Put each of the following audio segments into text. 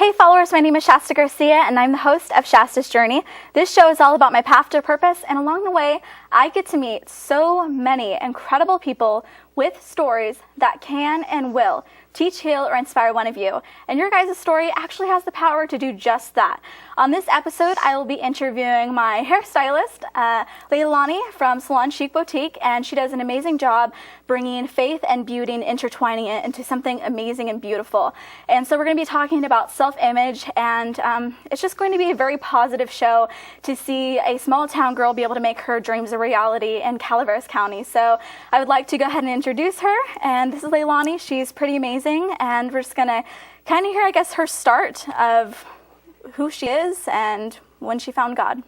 Hey followers, my name is Shasta Garcia and I'm the host of Shasta's Journey. This show is all about my path to purpose, and along the way I get to meet so many incredible people with stories that can and will teach, heal, or inspire one of you. And your guys' story actually has the power to do just that. On this episode, I will be interviewing my hairstylist, Leiloni from Salon Chic Boutique, and she does an amazing job bringing faith and beauty and intertwining it into something amazing and beautiful. And so we're going to be talking about self-image, and it's just going to be a very positive show to see a small town girl be able to make her dreams a reality in Calaveras County. So I would like to go ahead and introduce her, and this is Leiloni. She's pretty amazing, and we're just going to kind of hear, I guess, her start of who she is and when she found God.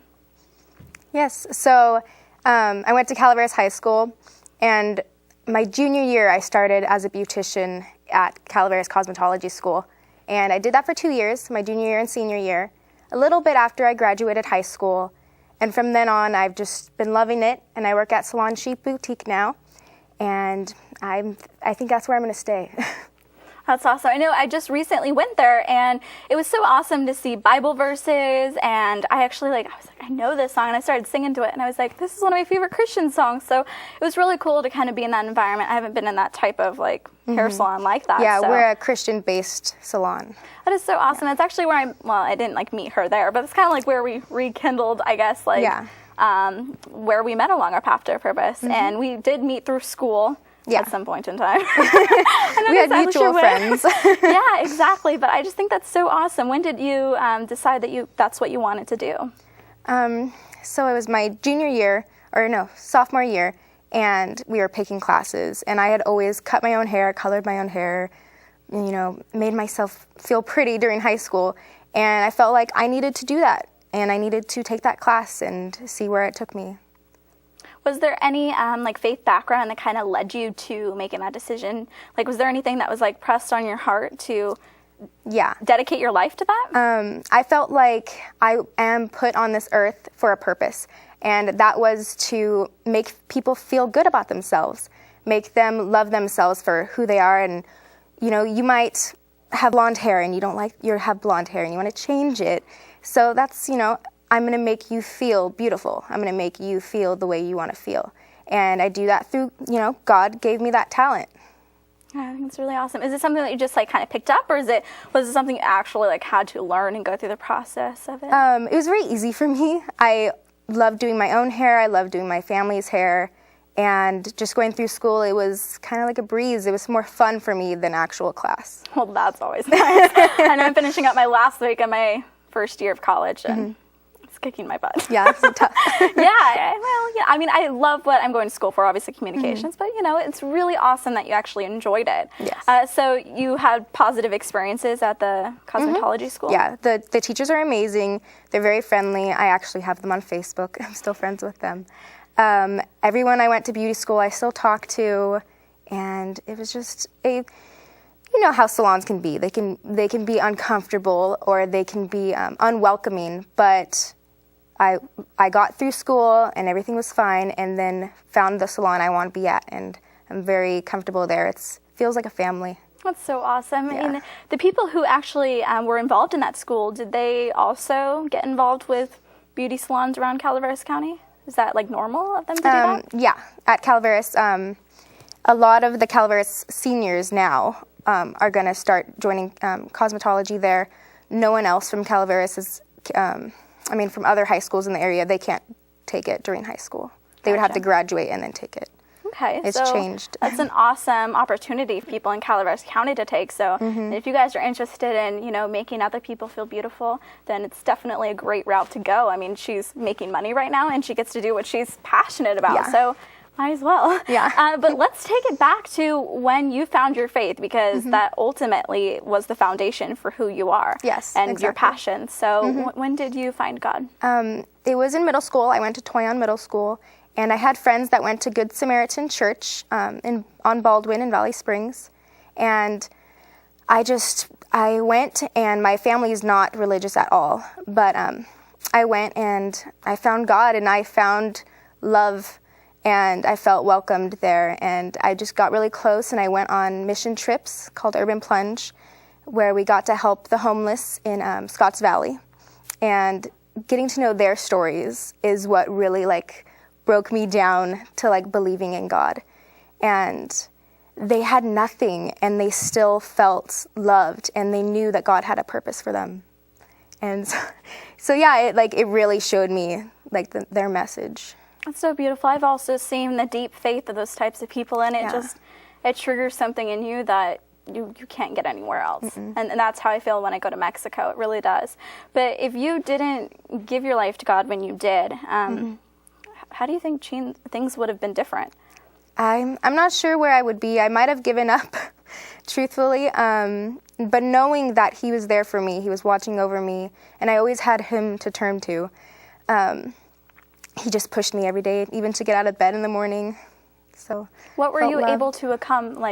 Yes, so I went to Calaveras High School, and my junior year I started as a beautician at Calaveras Cosmetology School, and I did that for 2 years, my junior year and senior year, a little bit after I graduated high school, and from then on I've just been loving it, and I work at Salon Chic Boutique now, and I think that's where I'm going to stay. That's awesome. I know I just recently went there, and it was so awesome to see Bible verses, and I was like, I know this song, and I started singing to it, and I was like, this is one of my favorite Christian songs. So it was really cool to kind of be in that environment. I haven't been in that type of hair salon like that. Yeah, so. We're a Christian-based salon. That is so awesome. That's actually where I didn't meet her there, but it's kind of where we rekindled, I guess, where we met along our path to purpose. And we did meet through school. Yeah. At some point in time. We had mutual friends. Yeah, exactly. But I just think that's so awesome. When did you decide that that's what you wanted to do? So it was my sophomore year, and we were picking classes. And I had always cut my own hair, colored my own hair, made myself feel pretty during high school. And I felt like I needed to do that. And I needed to take that class and see where it took me. Was there any faith background that kind of led you to making that decision? Was there anything that was pressed on your heart to dedicate your life to that? I felt like I am put on this earth for a purpose, and that was to make people feel good about themselves, make them love themselves for who they are. And you might have blonde hair and you don't like have blonde hair and you want to change it. So that's I'm going to make you feel beautiful. I'm going to make you feel the way you want to feel. And I do that through, God gave me that talent. Yeah, I think it's really awesome. Is it something that you just kind of picked up, or was it something you actually had to learn and go through the process of it? It was very easy for me. I love doing my own hair. I love doing my family's hair. And just going through school, it was kind of like a breeze. It was more fun for me than actual class. Well, that's always nice. And I'm finishing up my last week of my first year of college, and it's kicking my butt. Yeah, it's tough. I love what I'm going to school for, obviously communications, but it's really awesome that you actually enjoyed it. Yes. So you had positive experiences at the cosmetology school? Yeah, the teachers are amazing. They're very friendly. I actually have them on Facebook. I'm still friends with them. Everyone I went to beauty school I still talk to, and it was just you know how salons can be. They can be uncomfortable, or they can be unwelcoming, but I got through school and everything was fine, and then found the salon I want to be at, and I'm very comfortable there. It feels like a family. That's so awesome. Yeah. And the people who actually were involved in that school, did they also get involved with beauty salons around Calaveras County? Is that normal of them to do that? Yeah, at Calaveras, a lot of the Calaveras seniors now are going to start joining cosmetology there. No one else from Calaveras is, from other high schools in the area, they can't take it during high school. They would have to graduate and then take it. Okay, it's changed. That's an awesome opportunity for people in Calaveras County to take. So if you guys are interested in, making other people feel beautiful, then it's definitely a great route to go. I mean, she's making money right now, and she gets to do what she's passionate about. Yeah. So might as well. Yeah. But let's take it back to when you found your faith, because that ultimately was the foundation for who you are. Yes, and exactly. your passion. So when did you find God? It was in middle school. I went to Toyon Middle School, and I had friends that went to Good Samaritan Church on Baldwin in Valley Springs. And I went, and my family is not religious at all. But I went, and I found God, and I found love, and I felt welcomed there. And I just got really close, and I went on mission trips called Urban Plunge. where we got to help the homeless in Scotts Valley. And getting to know their stories is what really like broke me down to like believing in God. And they had nothing, and they still felt loved, and they knew that God had a purpose for them. And so yeah, it really showed me like their message. That's so beautiful. I've also seen the deep faith of those types of people, and it triggers something in you that you can't get anywhere else. And that's how I feel when I go to Mexico. It really does. But if you didn't give your life to God when you did, how do you think things would have been different? I'm not sure where I would be. I might have given up, truthfully. But knowing that he was there for me, he was watching over me, and I always had him to turn to. He just pushed me every day, even to get out of bed in the morning. So what were you able to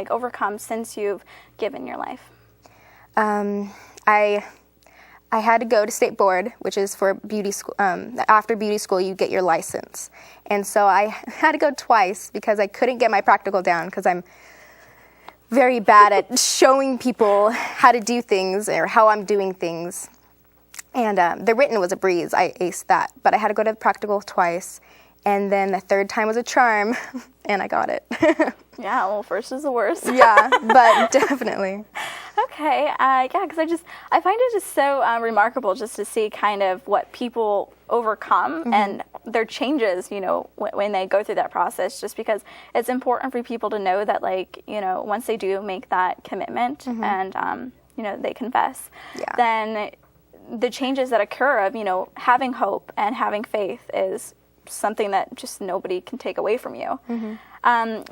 overcome since you've given your life? I had to go to state board, which is for beauty school. After beauty school, you get your license. And so I had to go twice because I couldn't get my practical down because I'm very bad at showing people how to do things or how I'm doing things. And the written was a breeze. I aced that. But I had to go to the practical twice. And then the third time was a charm, and I got it. Yeah, well, first is the worst. Yeah, but definitely. Okay, yeah, because I find it just so remarkable just to see kind of what people overcome and their changes, when they go through that process, just because it's important for people to know that, once they do make that commitment and, they confess, then the changes that occur of, having hope and having faith is something that just nobody can take away from you.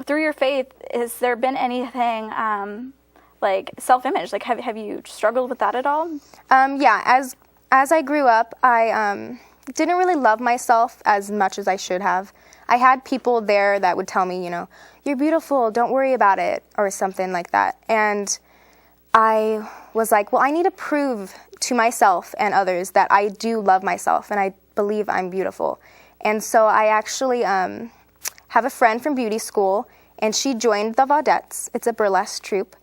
Through your faith, has there been anything like self-image? Like, have you struggled with that at all? Yeah, as I grew up, I didn't really love myself as much as I should have. I had people there that would tell me, you're beautiful, don't worry about it, or something like that. And I was like, well, I need to prove to myself and others that I do love myself and I believe I'm beautiful. And so I actually have a friend from beauty school, and she joined the Vaudettes. It's a burlesque troupe,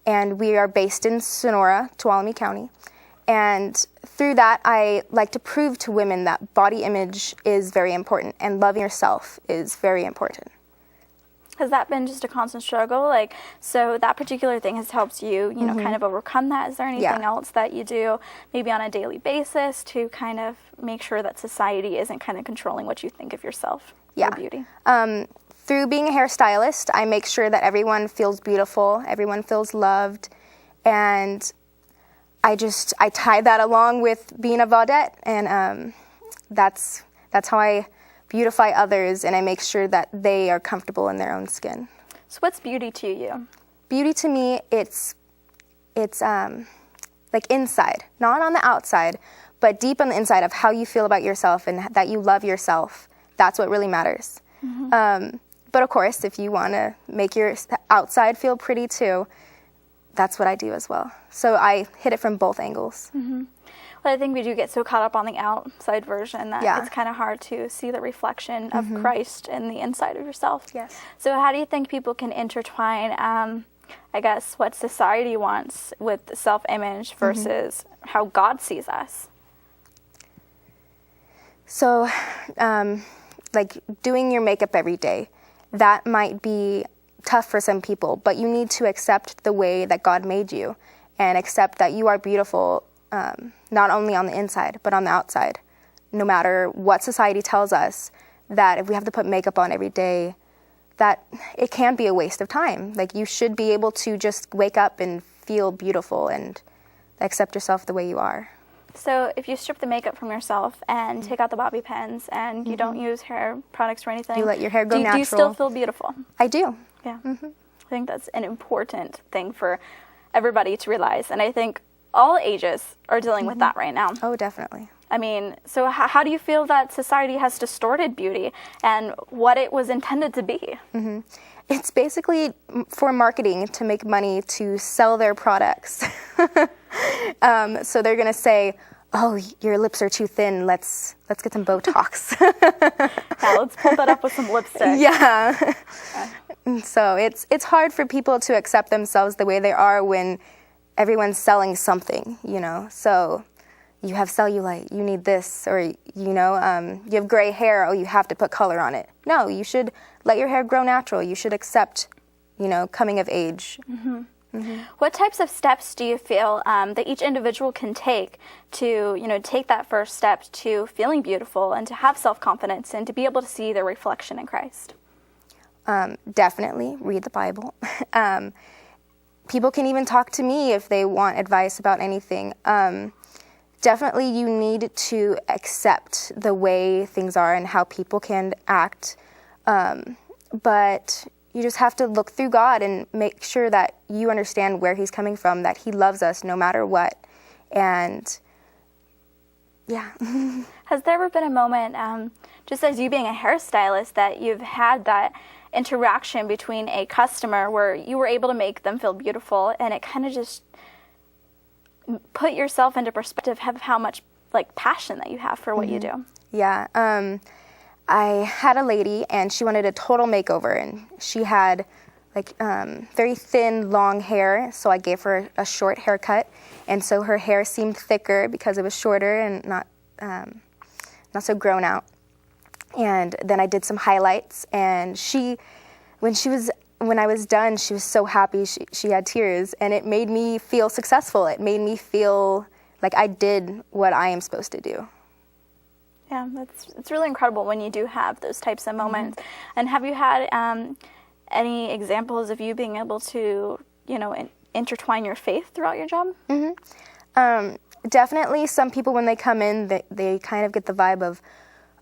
and we are based in Sonora, Tuolumne County. And through that, I like to prove to women that body image is very important, and loving yourself is very important. Has that been just a constant struggle? So that particular thing has helped you, kind of overcome that. Is there anything else that you do maybe on a daily basis to kind of make sure that society isn't kind of controlling what you think of yourself, your beauty? Through being a hairstylist, I make sure that everyone feels beautiful, everyone feels loved, and I tie that along with being a Vaudette, and that's how I beautify others, and I make sure that they are comfortable in their own skin. So what's beauty to you? Beauty to me, it's like inside, not on the outside, but deep on the inside of how you feel about yourself and that you love yourself. That's what really matters. But of course, if you want to make your outside feel pretty too, that's what I do as well. So I hit it from both angles. Well, I think we do get so caught up on the outside version that it's kind of hard to see the reflection of Christ in the inside of yourself. Yes. So how do you think people can intertwine, I guess, what society wants with self-image versus how God sees us? So, like doing your makeup every day, that might be tough for some people, but you need to accept the way that God made you and accept that you are beautiful, not only on the inside, but on the outside. No matter what society tells us, that if we have to put makeup on every day, that it can be a waste of time. Like, you should be able to just wake up and feel beautiful and accept yourself the way you are. So if you strip the makeup from yourself and take out the bobby pins and you don't use hair products or anything, you let your hair go natural. Do you still feel beautiful? I do. Yeah. I think that's an important thing for everybody to realize. And I think all ages are dealing with that right now. Oh, definitely. I mean, so how do you feel that society has distorted beauty and what it was intended to be? It's basically for marketing, to make money, to sell their products. So they're going to say, oh, your lips are too thin, let's get some Botox. Yeah, let's pump that up with some lipstick. Yeah. So it's hard for people to accept themselves the way they are when everyone's selling something, you know. So you have cellulite, you need this, or, you know, you have gray hair, oh, you have to put color on it. No, you should let your hair grow natural. You should accept, you know, coming of age. What types of steps do you feel that each individual can take to, you know, take that first step to feeling beautiful and to have self-confidence and to be able to see their reflection in Christ? Definitely read the Bible. People can even talk to me if they want advice about anything. Definitely you need to accept the way things are and how people can act. But you just have to look through God and make sure that you understand where he's coming from, that he loves us no matter what. And yeah. Has there ever been a moment, just as you being a hairstylist, that you've had that interaction between a customer where you were able to make them feel beautiful and it kind of just put yourself into perspective of how much like passion that you have for what you do? Yeah. I had a lady and she wanted a total makeover, and she had like very thin, long hair, so I gave her a short haircut, and so her hair seemed thicker because it was shorter and not so grown out. And then I did some highlights, and when I was done, she was so happy. She had tears, and it made me feel successful. It made me feel like I did what I am supposed to do. Yeah, it's really incredible when you do have those types of moments. And have you had any examples of you being able to, you know, intertwine your faith throughout your job? Definitely some people, when they come in, they kind of get the vibe of,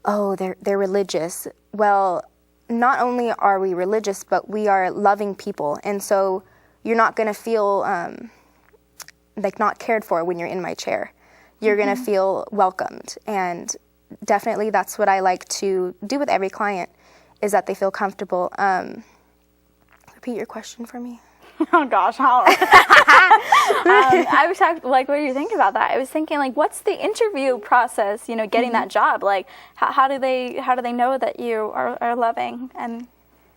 oh, they're religious. Well, not only are we religious, but we are loving people. And so you're not going to feel like not cared for when you're in my chair. You're going to feel welcomed. And definitely that's what I like to do with every client, is that they feel comfortable. Repeat your question for me. Oh gosh, how? I was like, what do you think about that? I was thinking, like, what's the interview process? You know, getting that job. Like, how do they know that you are loving? And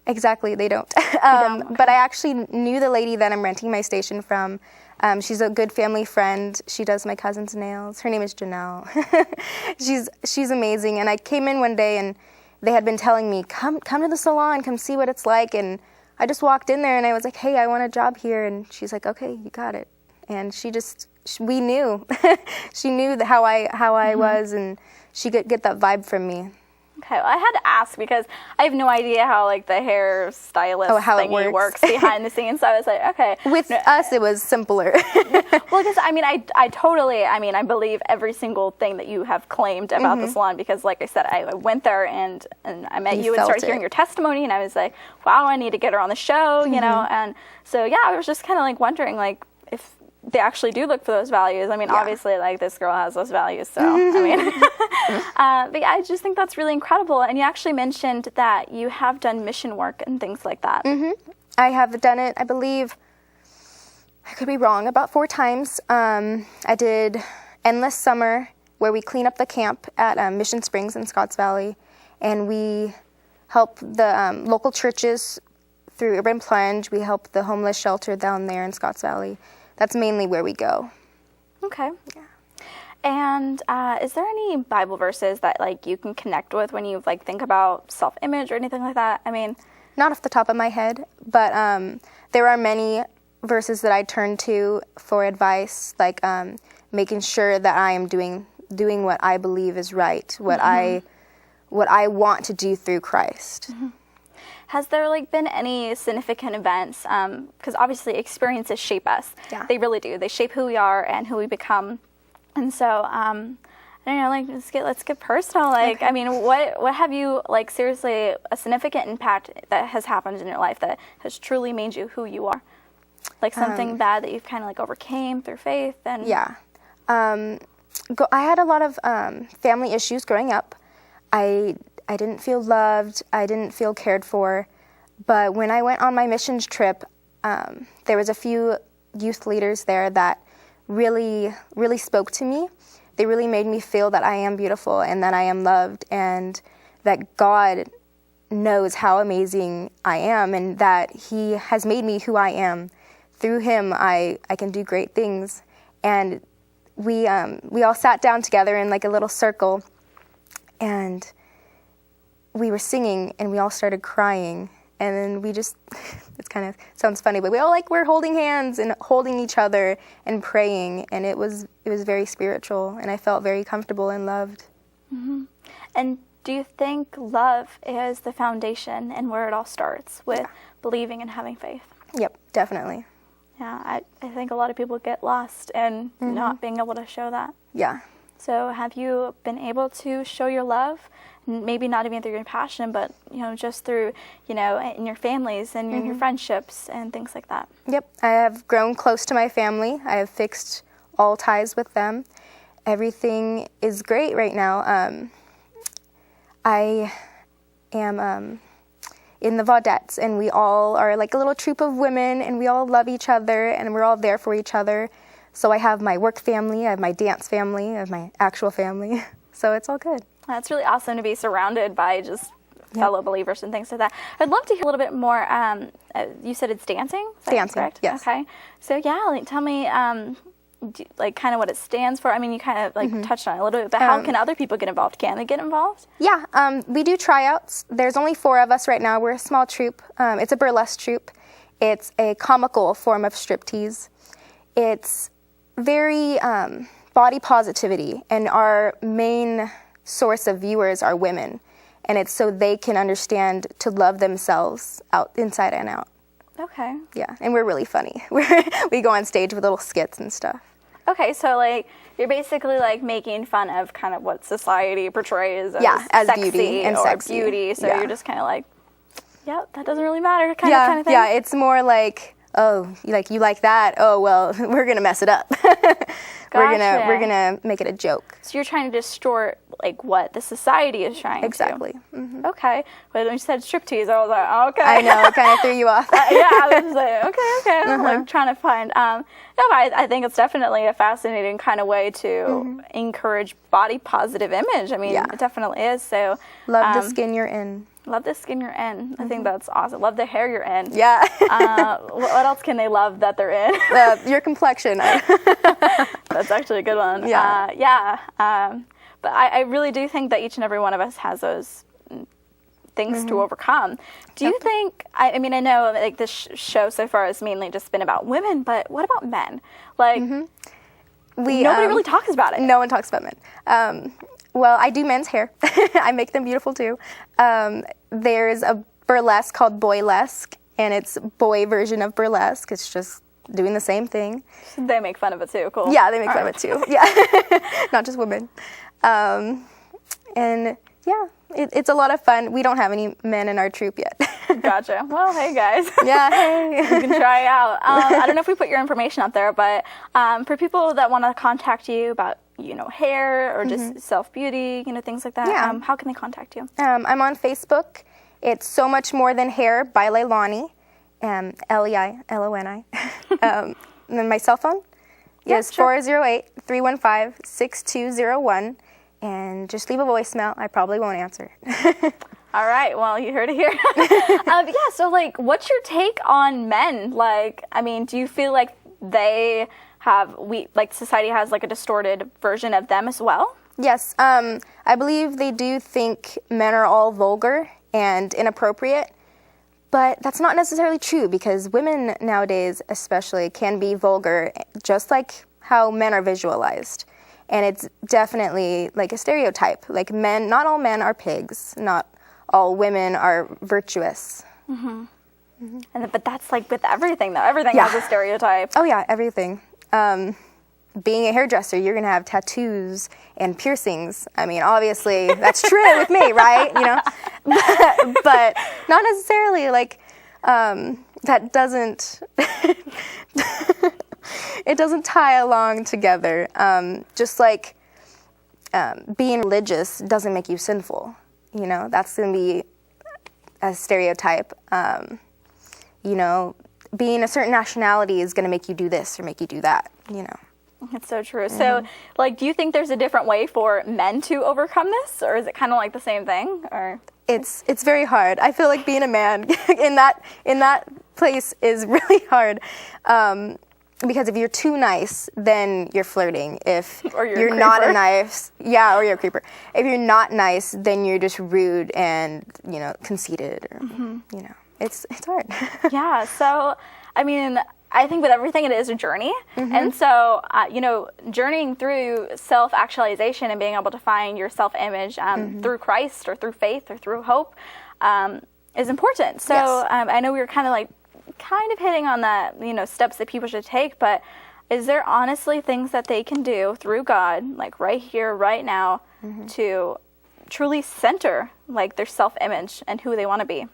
exactly, they don't. Okay. But I actually knew the lady that I'm renting my station from. She's a good family friend. She does my cousin's nails. Her name is Janelle. She's amazing. And I came in one day and they had been telling me, come to the salon, come see what it's like. And I just walked in there and I was like, hey, I want a job here. And she's like, okay, you got it. And we knew. She knew how I was, and she could get that vibe from me. Okay, well, I had to ask because I have no idea how like the hair stylist thingy works behind the scenes. So I was like, okay. With us, it was simpler. Well, because I mean, I totally, I believe every single thing that you have claimed about the salon, because like I said, I went there and I met you and started hearing your testimony, and I was like, wow, I need to get her on the show, you know. And so yeah, I was just kind of like wondering like if they actually do look for those values. I mean, obviously, like, this girl has those values, so, I mean. But yeah, I just think that's really incredible. And you actually mentioned that you have done mission work and things like that. I have done it, I believe, I could be wrong, about 4 times. I did Endless Summer, where we clean up the camp at Mission Springs in Scotts Valley, and we help the local churches through Urban Plunge. We help the homeless shelter down there in Scotts Valley. That's mainly where we go. Okay. Yeah. And is there any Bible verses that like you can connect with when you like think about self-image or anything like that? I mean, not off the top of my head, but there are many verses that I turn to for advice, like making sure that I am doing what I believe is right, what I want to do through Christ. Has there like been any significant events? Because obviously experiences shape us. Yeah. They really do. They shape who we are and who we become. And so I don't know. Like let's get personal. Like okay. I mean, what have you like seriously a significant impact that has happened in your life that has truly made you who you are? Like something bad that you've kind of like overcame through faith and yeah. I had a lot of family issues growing up. I didn't feel loved, I didn't feel cared for, but when I went on my missions trip, there was a few youth leaders there that really, really spoke to me. They really made me feel that I am beautiful and that I am loved and that God knows how amazing I am and that He has made me who I am through him, I can do great things. And we all sat down together in like a little circle, and we were singing, and we all started crying. And then we just, it kind of sounds funny, but we all we're holding hands and holding each other and praying. And it was very spiritual, and I felt very comfortable and loved. Mm-hmm. And do you think love is the foundation and where it all starts with believing and having faith? Yep, definitely. Yeah, I think a lot of people get lost in not being able to show that. Yeah. So have you been able to show your love? Maybe not even through your passion, but, just through, in your families and in your friendships and things like that. Yep. I have grown close to my family. I have fixed all ties with them. Everything is great right now. I am in the Vaudettes, and we all are like a little troop of women, and we all love each other, and we're all there for each other. So I have my work family, I have my dance family, I have my actual family. So it's all good. That's really awesome to be surrounded by just fellow believers and things like that. I'd love to hear a little bit more. You said it's dancing? Is that dancing, correct? yes. Okay. So tell me, kind of what it stands for. I mean, you kind of touched on it a little bit, but how can other people get involved? Can they get involved? Yeah, we do tryouts. There's only 4 of us right now. We're a small troupe. It's a burlesque troupe. It's a comical form of striptease. It's very body positivity, and our main source of viewers are women, and it's so they can understand to love themselves inside and out. Okay. Yeah, and we're really funny. We go on stage with little skits and stuff. Okay, so you're basically making fun of kind of what society portrays as sexy beauty and or sexy. beauty. So you're just kind of that doesn't really matter kind of thing. Yeah, it's more like, oh, you like that? Oh, well, we're gonna mess it up. Gotcha. We're gonna make it a joke. So you're trying to distort what the society is trying exactly. to. Mm-hmm. Okay. But when you said striptease, I was like, oh, okay. I know, it kind of threw you off. Yeah, I was just like, okay. I'm trying to find. I think it's definitely a fascinating kind of way to encourage body positive image. I mean, it definitely is. So love the skin you're in. Love the skin you're in. I think that's awesome. Love the hair you're in. Yeah. What else can they love that they're in? Your complexion. That's actually a good one. Yeah. But I really do think that each and every one of us has those things to overcome. Do you think, I mean, I know this show so far has mainly just been about women, but what about men? Nobody really talks about it. No one talks about men. Well, I do men's hair. I make them beautiful too. There's a burlesque called Boylesque, and it's boy version of burlesque. It's just doing the same thing. They make fun of it too. Cool. Yeah, they make fun of it too. Yeah, not just women. And yeah, it's a lot of fun. We don't have any men in our troupe yet. Gotcha. Well, hey guys. Yeah, hey. You can try out. I don't know if we put your information out there, but for people that want to contact you about hair or just self-beauty, things like that, how can they contact you? I'm on Facebook. It's So Much More Than Hair by Leiloni, Leiloni. And then my cell phone is 408-315-6201, and just leave a voicemail. I probably won't answer. All right, well, you heard it here. So what's your take on men? I mean, do you feel like they have, society has a distorted version of them as well? Yes, I believe they do think men are all vulgar and inappropriate, but that's not necessarily true, because women nowadays especially can be vulgar just like how men are visualized. And it's definitely a stereotype. Men, not all men are pigs, not all women are virtuous. Mm-hmm. Mm-hmm. But that's with everything though. Everything has a stereotype. Oh yeah, everything. Being a hairdresser, you're going to have tattoos and piercings. I mean, obviously, that's true with me, right? But not necessarily, that doesn't, it doesn't tie along together. Just being religious doesn't make you sinful. That's going to be a stereotype. Being a certain nationality is going to make you do this or make you do that, It's so true. So, do you think there's a different way for men to overcome this, or is it kind of the same thing? Or it's very hard. I feel like being a man in that place is really hard. Because if you're too nice, then you're flirting. If Or you're a you're not creeper. a nice, yeah, or you're a creeper. If you're not nice, then you're just rude and, conceited. Or, it's hard. Yeah, so, I mean, I think with everything it is a journey. And so, journeying through self-actualization and being able to find your self-image through Christ or through faith or through hope is important. So Yes. I know we were kind of hitting on that, steps that people should take, but is there honestly things that they can do through God, like right here, right now, to truly center like their self-image and who they want to be?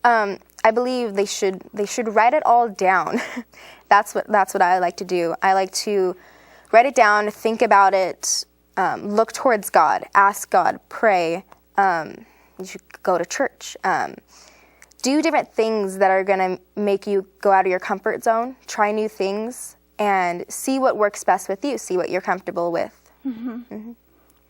I believe they should write it all down. That's what I like to do. I like to write it down, think about it, look towards God, ask God, pray. You should go to church. Do different things that are going to make you go out of your comfort zone, try new things, and see what works best with you, see what you're comfortable with.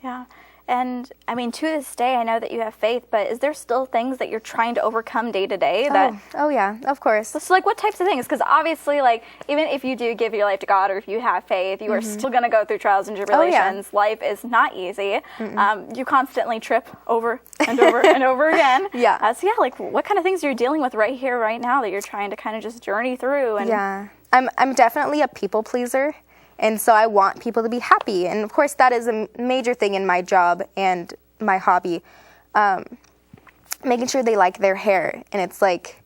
Yeah. And I mean, to this day, I know that you have faith, but is there still things that you're trying to overcome day to day? Oh yeah, of course. So, like, what types of things? Because obviously, like, even if you do give your life to God or if you have faith, you are still going to go through trials and tribulations. Life is not easy. You constantly trip over and over and over again. Yeah. So, yeah, like, what kind of things are you dealing with right here, right now that you're trying to kind of just journey through? And Yeah. I'm definitely a people pleaser. And so I want people to be happy. And of course, that is a major thing in my job and my hobby. Making sure they like their hair. And it's like,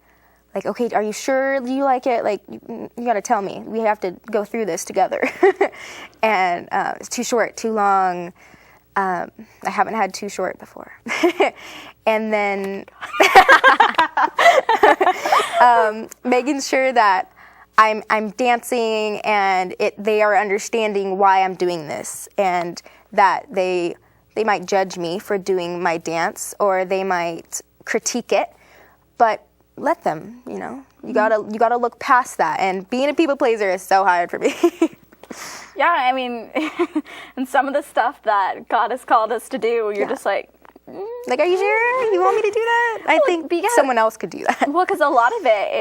okay, are you sure you like it? Like, you got to tell me. We have to go through this together. And it's too short, too long. I haven't had too short before. And then making sure that I'm dancing and they are understanding why I'm doing this, and that they might judge me for doing my dance, or they might critique it, but let them, you gotta look past that. And being a people pleaser is so hard for me. yeah, I mean, and some of the stuff that God has called us to do, you're just like, Like, are you sure you want me to do that? I think someone else could do that. Well, because a lot of it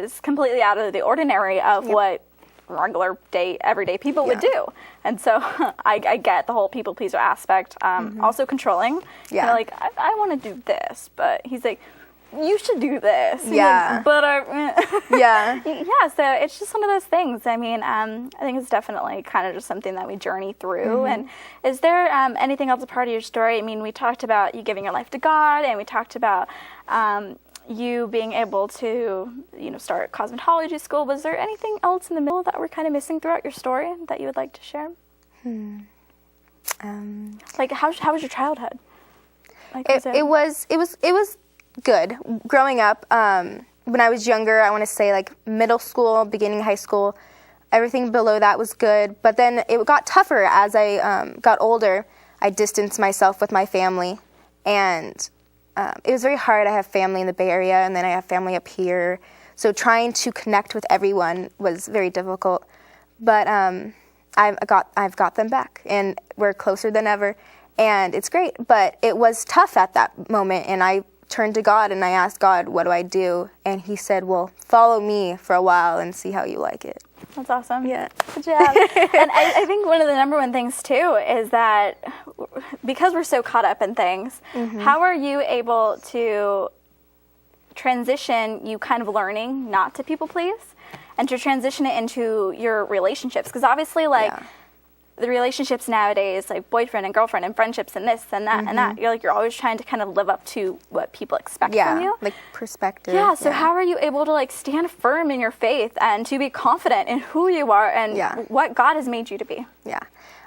is completely out of the ordinary of what regular everyday people would do. And so I get the whole people pleaser aspect. Also controlling. Yeah. Like, I want to do this, but he's like, you should do this. Yeah. Like, but Yeah. yeah, so it's just one of those things. I mean, I think it's definitely kind of just something that we journey through. And is there anything else a part of your story? I mean, we talked about you giving your life to God, and we talked about you being able to, start cosmetology school. Was there anything else in the middle that we're kind of missing throughout your story that you would like to share? Like, how was your childhood? Like, It was good. Growing up, when I was younger, I want to say like middle school, beginning high school, everything below that was good. But then it got tougher as I got older. I distanced myself with my family, and it was very hard. I have family in the Bay Area, and then I have family up here. So trying to connect with everyone was very difficult. But I've got them back, and we're closer than ever, and it's great. But it was tough at that moment, and I turned to God and I asked God, what do I do? And he said, well, follow me for a while and see how you like it. That's awesome. Yeah. Good job. And I think one of the number one things too is that because we're so caught up in things, how are you able to transition you kind of learning not to people please and to transition it into your relationships? Because obviously the relationships nowadays, like boyfriend and girlfriend and friendships and this and that and that, you're always trying to kind of live up to what people expect from you. Like perspective. Yeah, so how are you able to like stand firm in your faith and to be confident in who you are and what God has made you to be? Yeah.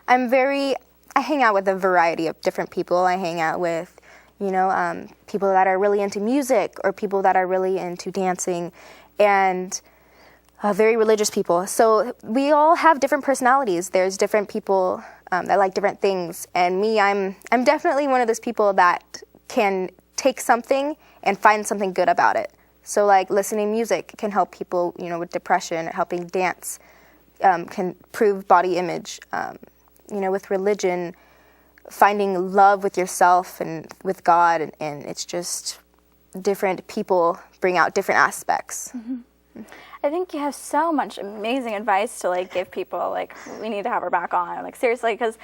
I hang out with a variety of different people. I hang out with, people that are really into music or people that are really into dancing, and very religious people. So we all have different personalities. There's different people that like different things. And me, I'm definitely one of those people that can take something and find something good about it. So like listening to music can help people, with depression. Helping dance can improve body image. With religion, finding love with yourself and with God. And it's just different people bring out different aspects. I think you have so much amazing advice to like give people. Like, we need to have her back on. Like, seriously, because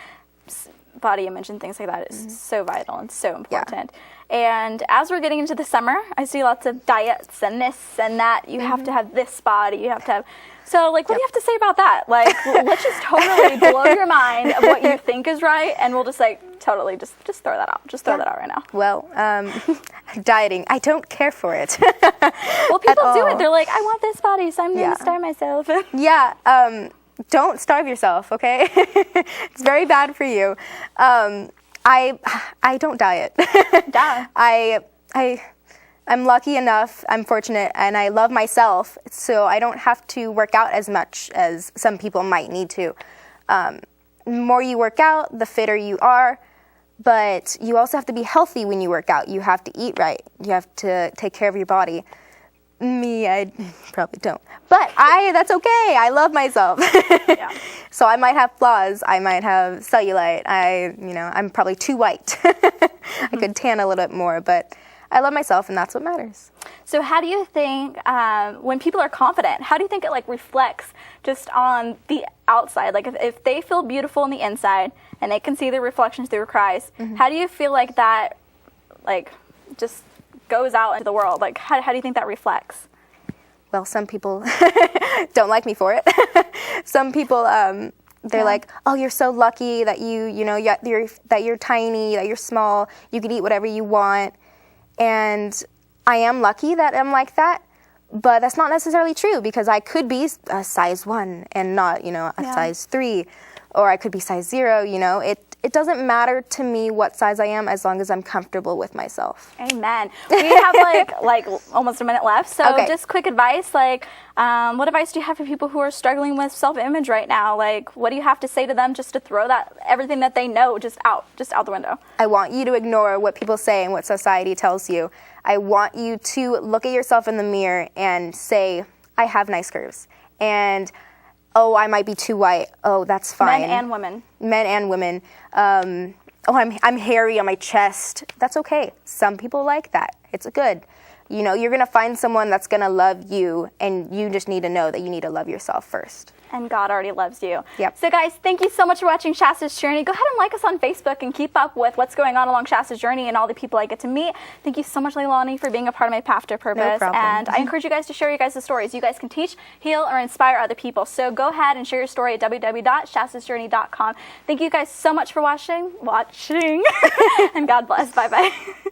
body image and things like that is so vital and so important. And as we're getting into the summer, I see lots of diets and this and that. You have to have this body. You have to have. So, like, what do you have to say about that? Like, let's just totally blow your mind of what you think is right, and we'll just, like, totally just throw that out. Just throw that out right now. Well, dieting, I don't care for it. Well, people do it. They're like, I want this body, so I'm going to starve myself. Don't starve yourself, okay? It's very bad for you. I don't diet. I'm lucky enough, I'm fortunate, and I love myself, so I don't have to work out as much as some people might need to. The more you work out, the fitter you are, but you also have to be healthy when you work out. You have to eat right. You have to take care of your body. Me, I probably don't. But that's okay. I love myself. So I might have flaws. I might have cellulite. I'm probably too white. I could tan a little bit more, but I love myself, and that's what matters. So how do you think, when people are confident, how do you think it, like, reflects just on the outside? Like, if they feel beautiful on the inside, and they can see the reflections through their cries, how do you feel like that, like, just goes out into the world? Like, how do you think that reflects? Well, some people don't like me for it. Some people, they're like, oh, you're so lucky that you're tiny, that you're small, you can eat whatever you want. And I am lucky that I'm like that, but that's not necessarily true, because I could be a size 1 and not, a size 3, or I could be size 0, It doesn't matter to me what size I am, as long as I'm comfortable with myself. Amen. We have like almost a minute left, so just quick advice. Like, what advice do you have for people who are struggling with self-image right now? Like, what do you have to say to them just to throw everything that they know just out the window? I want you to ignore what people say and what society tells you. I want you to look at yourself in the mirror and say, I have nice curves. And oh, I might be too white. Oh, that's fine. Men and women. Men and women. Oh, I'm hairy on my chest. That's okay. Some people like that. It's good. You're going to find someone that's going to love you, and you just need to know that you need to love yourself first. And God already loves you. Yep. So guys, thank you so much for watching Shasta's Journey. Go ahead and like us on Facebook and keep up with what's going on along Shasta's Journey and all the people I get to meet. Thank you so much, Leiloni, for being a part of my Path to Purpose. No problem. And I encourage you guys to share your guys' stories. You guys can teach, heal, or inspire other people. So go ahead and share your story at www.shastasjourney.com. Thank you guys so much for watching. And God bless. Bye-bye.